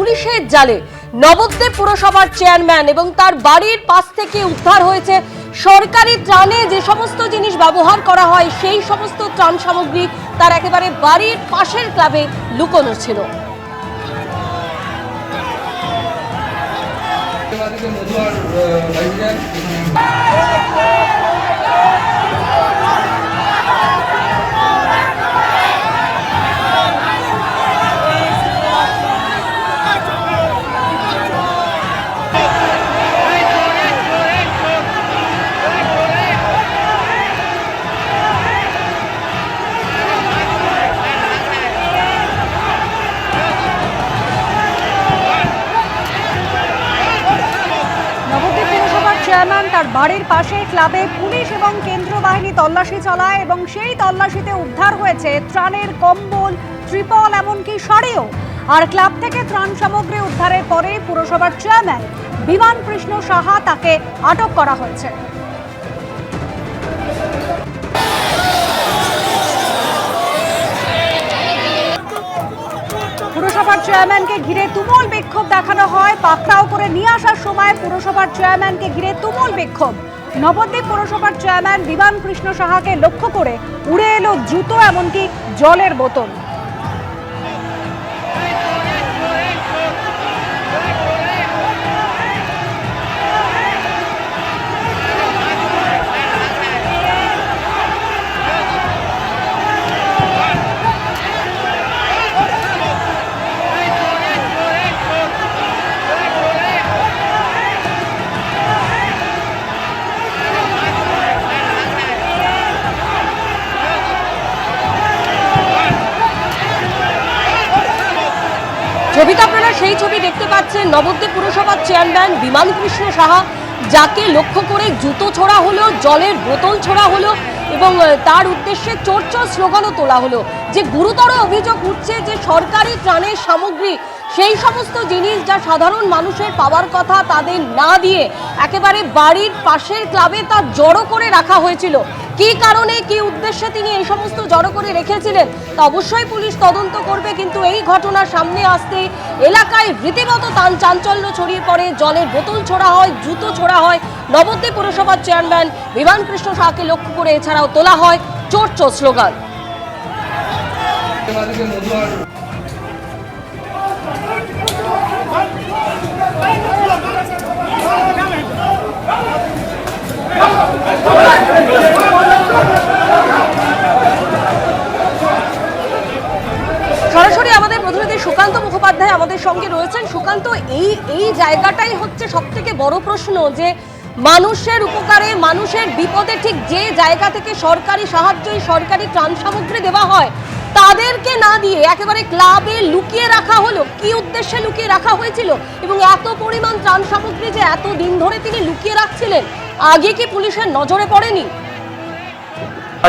পুলিশের জালে নবদ্বীপ পুরসভার চেয়ারম্যান এবং তার বাড়ির পাশ থেকে উদ্ধার হয়েছে সরকারি ত্রাণে যে সমস্ত জিনিস ব্যবহার করা হয় সেই সমস্ত ত্রাণ সামগ্রী তার একেবারে বাড়ির পাশের ক্লাবে লুকোনো ছিল। চেয়ারম্যান তার বাড়ির পাশে ক্লাবে পুলিশ এবং কেন্দ্রীয় বাহিনী তল্লাশি চালায় এবং সেই তল্লাশিতে উদ্ধার হয়েছে ত্রাণের কম্বল, ত্রিপল, এমনকি শাড়িও। আর ক্লাব থেকে ত্রাণ সামগ্রী উদ্ধারের পরে পুরসভার চেয়ারম্যান বিমান কৃষ্ণ সাহা তাকে আটক করা হয়েছে। পুরসভার চেয়ারম্যানকে ঘিরে তুমুল বিক্ষোভ দেখানো হয়। পাকড়াও করে নিয়ে আসার সময় পুরসভার চেয়ারম্যানকে ঘিরে তুমুল বিক্ষোভ। নবদ্বীপ পুরসভার চেয়ারম্যান বিমান কৃষ্ণ সাহাকে লক্ষ্য করে উড়ে এলো জুতো, এমনকি জলের বোতল। ছবিতে আপনারা সেই ছবি দেখতে পাচ্ছেন, নবদ্বীপ পুরসভার চেয়ারম্যান বিমান কৃষ্ণ সাহা, যাকে লক্ষ্য করে জুতো ছোড়া হলো, জলের বোতল ছোড়া হলো এবং তার উদ্দেশ্যে চোর চোর স্লোগানও তোলা হলো। যে গুরুতর অভিযোগ উঠছে যে সরকারি ত্রাণের সামগ্রী, সেই সমস্ত জিনিস যা সাধারণ মানুষের পাওয়ার কথা তাদের না দিয়ে একেবারে বাড়ির পাশের ক্লাবে তা জড়ো করে রাখা হয়েছিল। কি কারণে, কি উদ্দেশ্যে তিনি এই সমস্ত জড়ো করে রেখেছিলেন তা অবশ্যই পুলিশ তদন্ত করবে। কিন্তু এই ঘটনা সামনে আসতে এলাকায় রীতিমতো চাঞ্চল্য ছড়িয়ে পড়ে। জলের বোতল ছোড়া হয়, জুতো ছোড়া হয়। নবদ্বীপ পুরসভার চেয়ারম্যান বিমান কৃষ্ণ সাহাকে লক্ষ্য করে এছাড়াও তোলা হয় চোর চোর স্লোগান। সরাসরি আমাদের প্রতিনিধি সুকান্ত মুখোপাধ্যায় আমাদের সঙ্গে রয়েছেন। সুকান্ত, এই জায়গাটাই হচ্ছে সব থেকে বড় প্রশ্ন যে মানুষের উপকারে, মানুষের বিপদে ঠিক যে জায়গা থেকে সরকারি সাহায্য, সরকারি ত্রাণ সামগ্রী দেওয়া হয় তাদেরকে না দিয়ে একেবারে ক্লাবে লুকিয়ে রাখা হলো। কি উদ্দেশ্যে লুকিয়ে রাখা হয়েছিল এবং এত পরিমাণ ত্রাণ সামগ্রী যে এত দিন ধরে তিনি লুকিয়ে রাখছিলেন, আগে কি পুলিশের নজরে পড়েনি?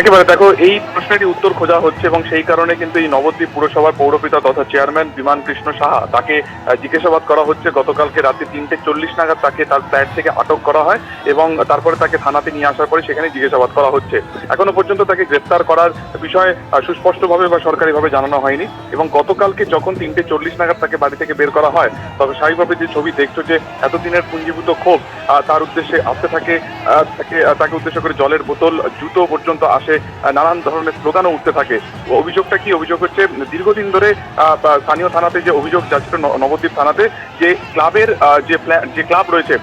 একেবারে দেখো, এই প্রশ্নেরই উত্তর খোঁজা হচ্ছে এবং সেই কারণে কিন্তু এই নবদ্বীপ পুরসভার পৌরপিতা তথা চেয়ারম্যান বিমান কৃষ্ণ সাহা, তাকে জিজ্ঞাসাবাদ করা হচ্ছে। গতকালকে রাতে 3:40 নাগাদ তাকে তার ফ্ল্যাট থেকে আটক করা হয় এবং তারপরে তাকে থানাতে নিয়ে আসার পরে সেখানে জিজ্ঞাসাবাদ করা হচ্ছে। এখনো পর্যন্ত তাকে গ্রেফতার করার বিষয়ে সুস্পষ্টভাবে বা সরকারিভাবে জানানো হয়নি এবং গতকালকে যখন 3:40 নাগাদ তাকে বাড়ি থেকে বের করা হয়, তবে স্বাভাবিকভাবে যে ছবি দেখছো যে এতদিনের পুঞ্জীভূত ক্ষোভ তার উদ্দেশ্যে আসতে থাকে, তাকে উদ্দেশ্য করে জলের বোতল, জুতো পর্যন্ত আসে, নানান ধরনের স্লোগানও উঠতে থাকে। অভিযোগটা কি? অভিযোগ হচ্ছে দীর্ঘদিন ধরে স্থানীয় থানাতে যে অভিযোগ যাচ্ছিল নবদ্বীপ থানাতে, যে ক্লাবের যে ক্লাব রয়েছে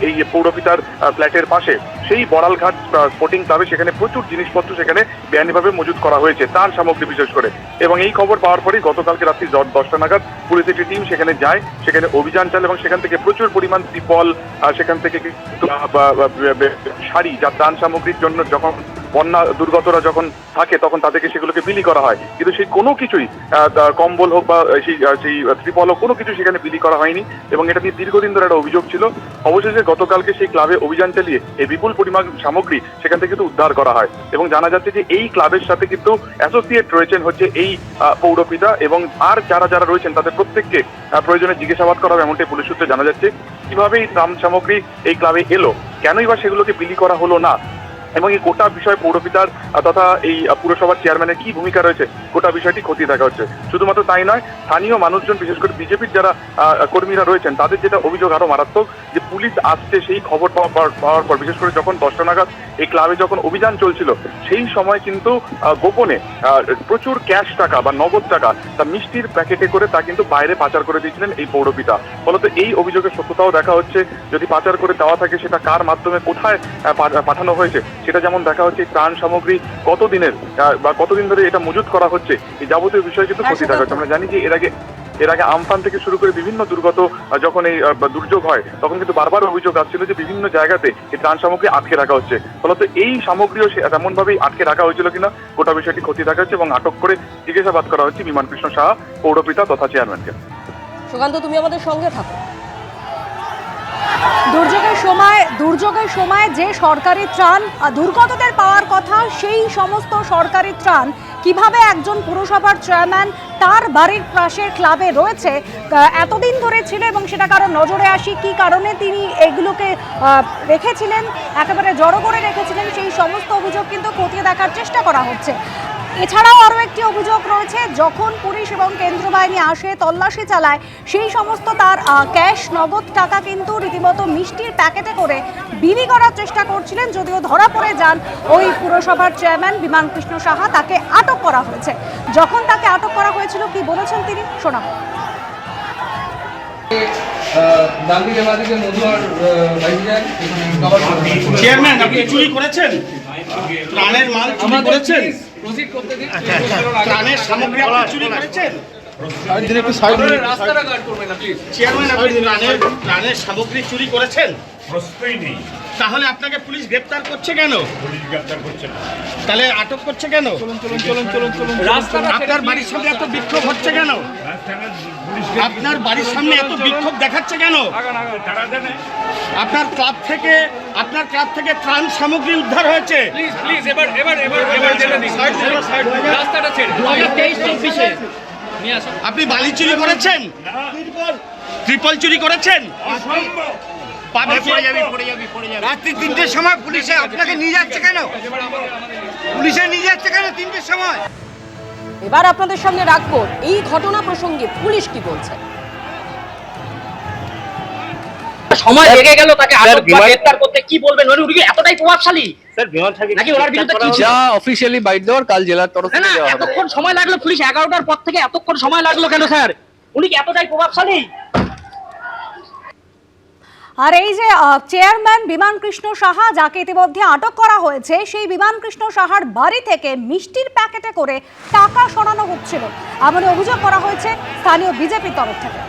এই পৌরপিতার ফ্ল্যাটের পাশে, সেই বড়ালঘাট স্পোর্টিং ক্লাবে সেখানে প্রচুর জিনিসপত্র সেখানে বেআইনিভাবে মজুত করা হয়েছে, ত্রাণ সামগ্রী বিশেষ করে। এবং এই খবর পাওয়ার পরেই গতকালকে রাত্রি 10টা নাগাদ পুলিশ একটি টিম সেখানে যায়, সেখানে অভিযান চালায় এবং সেখান থেকে প্রচুর পরিমাণ ত্রিপল, সেখান থেকে শাড়ি, যা ত্রাণ সামগ্রীর জন্য যখন বন্যা দুর্গতরা যখন থাকে তখন তাদেরকে সেগুলোকে বিলি করা হয়, কিন্তু সেই কোনো কিছুই কম্বল হোক বা সেই ত্রিপল হোক, কোনো কিছু সেখানে বিলি করা হয়নি এবং এটা নিয়ে দীর্ঘদিন ধরে একটা অভিযোগ ছিল। অবশেষে গতকালকে সেই ক্লাবে অভিযান চালিয়ে এই বিপুল পরিমাণ সামগ্রী সেখান থেকে কিন্তু উদ্ধার করা হয় এবং জানা যাচ্ছে যে এই ক্লাবের সাথে কিন্তু অ্যাসোসিয়েট রয়েছেন হচ্ছে এই পৌরপিতা এবং আর যারা রয়েছেন তাদের প্রত্যেককে প্রয়োজনে জিজ্ঞাসাবাদ করা হবে, এমনটাই পুলিশ সূত্রে জানা যাচ্ছে। কিভাবে এই ত্রাণ সামগ্রী এই ক্লাবে এলো, কেনই বা সেগুলোকে বিলি করা হলো না, এবং এই গোটা বিষয় পৌরপিতার তথা এই পুরসভার চেয়ারম্যানের কি ভূমিকা রয়েছে গোটা বিষয়টি খতিয়ে দেখা হচ্ছে। শুধুমাত্র তাই নয়, স্থানীয় মানুষজন বিশেষ করে বিজেপির যারা কর্মীরা রয়েছেন তাদের যেটা অভিযোগ আরো মারাত্মক, যে পুলিশ আসছে সেই খবর পাওয়ার পর, বিশেষ করে যখন 10টা নাগাদ এই ক্লাবে যখন অভিযান চলছিল সেই সময় কিন্তু গোপনে প্রচুর ক্যাশ টাকা বা নগদ টাকা তা মিষ্টির প্যাকেটে করে তা কিন্তু বাইরে পাচার করে দিয়েছিলেন এই পৌরপিতা। ফলত এই অভিযোগের সত্যতাও দেখা হচ্ছে। যদি পাচার করে দেওয়া থাকে সেটা কার মাধ্যমে কোথায় পাঠানো হয়েছে সেটা যেমন দেখা হচ্ছে। ত্রাণ সামগ্রী কতদিনের বা কতদিন ধরে এটা মজুত করা হচ্ছে, এই যাবতীয় বিষয় কিন্তু খতিয়ে দেখা হচ্ছে। আমরা জানি যে এর আগে আমফান থেকে শুরু করে বিভিন্ন দুর্গত যখন এই দুর্যোগ হয় তখন কিন্তু বারবার অভিযোগ আসছিল যে বিভিন্ন জায়গাতে এই ত্রাণ সামগ্রী আটকে রাখা হচ্ছে। ফলত এই সামগ্রীও তেমনভাবেই আটকে রাখা হয়েছিল কিনা গোটা বিষয়টি খতিয়ে দেখা হচ্ছে এবং আটক করে জিজ্ঞাসাবাদ করা হচ্ছে বিমান কৃষ্ণ সাহা, পৌরপিতা তথা চেয়ারম্যানকে। সুকান্ত, তুমি আমাদের সঙ্গে থাকো। দুর্যোগের সময় যে সরকারি ত্রাণ দুর্গতদের পাওয়ার কথা, সেই সমস্ত সরকারি ত্রাণ কিভাবে একজন পুরসভার চেয়ারম্যান তার বাড়ির পাশের ক্লাবে রয়েছে এতদিন ধরে ছিল এবং সেটা কারো নজরে আসি কি কারণে তিনি এগুলোকে রেখেছিলেন, একেবারে জড়ো করে রেখেছিলেন, সেই সমস্ত অভিযোগ কিন্তু খতিয়ে দেখার চেষ্টা করা হচ্ছে। এছাড়াও আরও একটি অভিযোগ রয়েছে, যখন পুলিশ এবং কেন্দ্র বাহিনী আসে তল্লাশি চালায় সেই সমস্ত তার ক্যাশ নগদ টাকা কিন্তু রীতিমতো মিষ্টির প্যাকেটে করে বিলি করার চেষ্টা করছিলেন। যদিও ধরা পড়ে যান ওই পুরসভার চেয়ারম্যান বিমান কৃষ্ণ সাহা, তাকে আটক করা হয়েছে। যখন তাকে আটক করা হয়েছিল কি বলেছেন তিনি, শোনাবো। চেয়ারম্যান, আপনি চুরি করেছেন? ত্রাণের মাল চুরি করেছেন? ত্রাণের সামগ্রী আপনি চুরি করেছেন? চেয়ারম্যান, আপনি ত্রাণের সামগ্রী চুরি করেছেন? প্রশ্নই নেই। তাহলে আপনাকে পুলিশ গ্রেপ্তার করছে কেন? পুলিশ গ্রেপ্তার করছে না। তাহলে আটক করছে কেন? আপনার বাড়ির সামনে এত বিক্ষোভ হচ্ছে কেন? আপনার বাড়ির সামনে এত বিক্ষোভ দেখাচ্ছে কেন? তারা জানে। আপনার ক্লাব থেকে ত্রাণ সামগ্রী উদ্ধার হয়েছে। প্লিজ এবার যেটা দিন রাস্তাটা ছেড়ে 2023-24 নিয়ে আসুন। আপনি বালি চুরি করেছেন? ত্রিপল চুরি করেছেন? রাত্রি 3টের সময় পুলিশে আপনাকে নিয়ে যাচ্ছে কেন? পুলিশে নিয়ে যাচ্ছে কেন 3টের সময়? এবার আপনাদের সামনে রাখবো এই ঘটনা প্রসঙ্গে পুলিশ কি বলছে। সময় লেগে গেল তাকে আটক বা গ্রেফতার করতে, কি বলবেন? উনি কি এতটাই প্রভাবশালী নাকি ওনার বিরুদ্ধে কি ছিল? অফিশিয়ালি বাইট দেওয়ার কাল জেলার তরফ থেকে দেওয়া হবে। এতক্ষণ সময় লাগলো পুলিশ 11টার পর থেকে এতক্ষণ সময় লাগলো কেন স্যার? উনি কি এতটাই প্রভাবশালী? আর এই যে চেয়ারম্যান বিমান কৃষ্ণ সাহা, যাকে ইতিমধ্যে আটক করা হয়েছে, সেই বিমান কৃষ্ণ সাহার বাড়ি থেকে মিষ্টির প্যাকেটে করে টাকা সরানো হচ্ছিল এমন অভিযোগ করা হয়েছে স্থানীয় বিজেপির তরফ থেকে।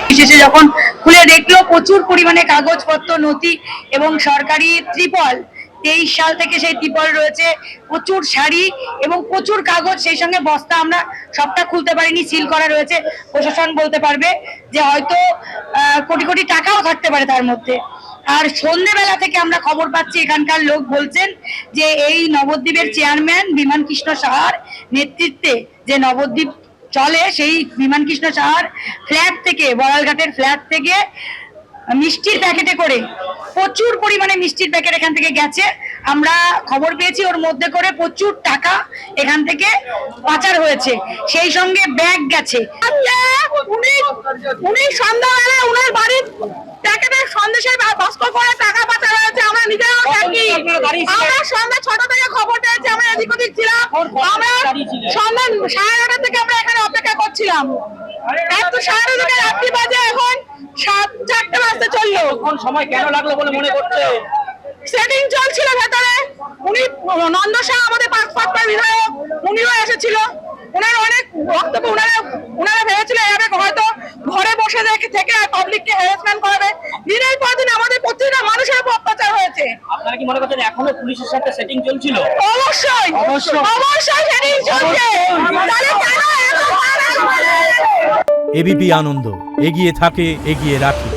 বিশেষে যখন খুলে দেখলো প্রচুর পরিমাণে কাগজপত্র, নথি এবং সরকারি ত্রিপল, 23 সাল থেকে সেই ত্রিপল রয়েছে, প্রচুর শাড়ি এবং প্রচুর কাগজ, সেই সঙ্গে বস্তা। আমরা সবটা খুলতে পারিনি, সিল করা রয়েছে। প্রশাসন বলতে পারবে যে হয়তো কোটি কোটি টাকাও থাকতে পারে তার মধ্যে। আর সন্ধ্যেবেলা থেকে আমরা খবর পাচ্ছি, এখানকার লোক বলছেন যে এই নবদ্বীপের চেয়ারম্যান বিমান কৃষ্ণ সাহার নেতৃত্বে যে নবদ্বীপ চলে, সেই বিমান কৃষ্ণ সাহার ফ্ল্যাট থেকে, বড়ালঘাটের ফ্ল্যাট থেকে মিষ্টির প্যাকেটে করে প্রচুর পরিমাণে মিষ্টির প্যাকেট এখান থেকে গেছে। আমরা খবর পেয়েছি ওর মধ্যে করে প্রচুর টাকা এখান থেকে পাচার হয়েছে, সেই সঙ্গে ব্যাগ গেছে। উনি সন্ধ্যাবেলা ওনার বাড়ির প্যাকেটের সন্দেশের বাস্ক করে টাকা পাচার হয়েছে। আমরা নিজেরাও দেখি, আমরা সন্ধ্যা 6টা থেকে খবর পেয়েছি, আমরা এদিক ওদিক ছিলাম। আমরা সন্ধ্যা 9:30 থেকে আমরা এখানে অপেক্ষা করছিলাম। এত 9:30 রাত্রি বাজে, এখন 4টা বাজতে চললো। সময় কেন লাগলো বলে মনে করছে? সেটিং চলছিল ভেতরে। উনি নন্দ শাহ, আমাদের পাঁচপাড়ার বিধায়ক, উনিও এসেছিল। ওনার অনেক বক্তব্য, ওনারা ভেবেছিল এভাবে হয়তো ঘরে বসে থেকে পাবলিককে হ্যারাসমেন্ট করাবে। দিনের পর দিন আমাদের প্রত্যেকটা মানুষের উপর অত্যাচার হয়েছে। আপনারা কি মনে করছেন এখনো পুলিশের সাথে সেটিং চলছিল? অবশ্যই সেটিং চলছে। এবিপি আনন্দ, এগিয়ে থাকে, এগিয়ে রাখে।